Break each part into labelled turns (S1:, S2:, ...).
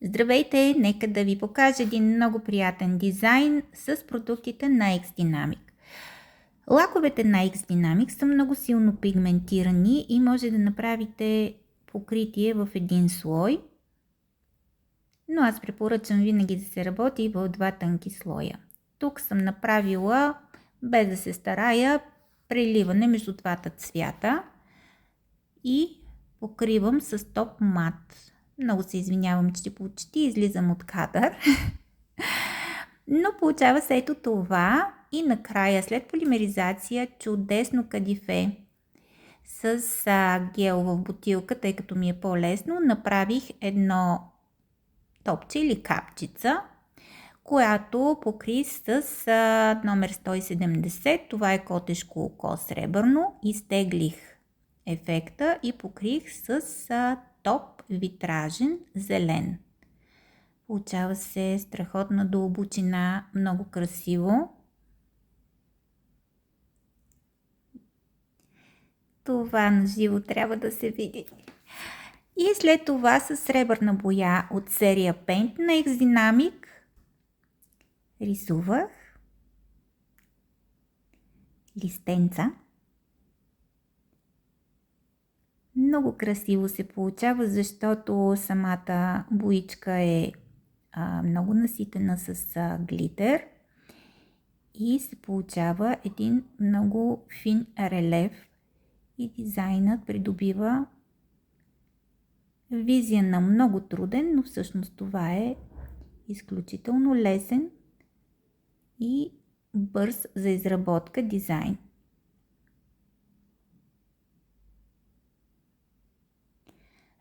S1: Здравейте! Нека да ви покажа един много приятен дизайн с продуктите на X-Dynamic. Лаковете на X-Dynamic са много силно пигментирани и може да направите покритие в един слой, но аз препоръчам винаги да се работи в два тънки слоя. Тук съм направила, без да се старая, преливане между двата цвята и покривам с топ мат. Много се извинявам, че почти излизам от кадър. Но получава се ето това и накрая след полимеризация чудесно кадифе с гел в бутилка, тъй като ми е по-лесно, направих едно топче или капчица, която покрих с номер 170. Това е котешко око сребърно. Изтеглих ефекта и покрих с топ витражен зелен. Получава се страхотна дълбочина, много красиво. Това на живо трябва да се види. И след това с сребърна боя от серия Paint на X-Dynamic рисувах листенца. Много красиво се получава, защото самата боичка е много наситена с глитер и се получава един много фин релеф и дизайнът придобива визия на много труден, но всъщност това е изключително лесен и бърз за изработка дизайн.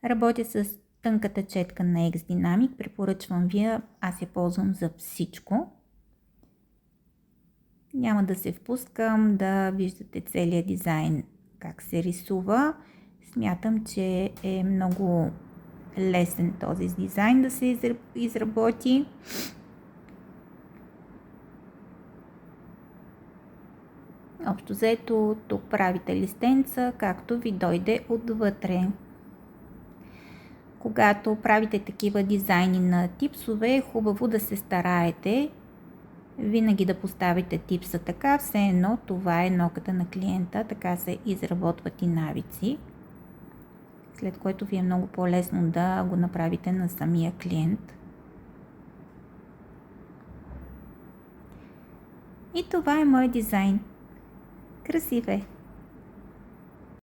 S1: Работя с тънката четка на X-Dynamic, препоръчвам ви, аз я ползвам за всичко. Няма да се впускам да виждате целият дизайн как се рисува. Смятам, че е много лесен този дизайн да се изработи. Общо взето тук правите листенца, както ви дойде отвътре. Когато правите такива дизайни на типсове, е хубаво да се стараете винаги да поставите типса така, все едно това е ноката на клиента, така се изработват и навици, след което ви е много по-лесно да го направите на самия клиент. И това е моят дизайн. Красив е!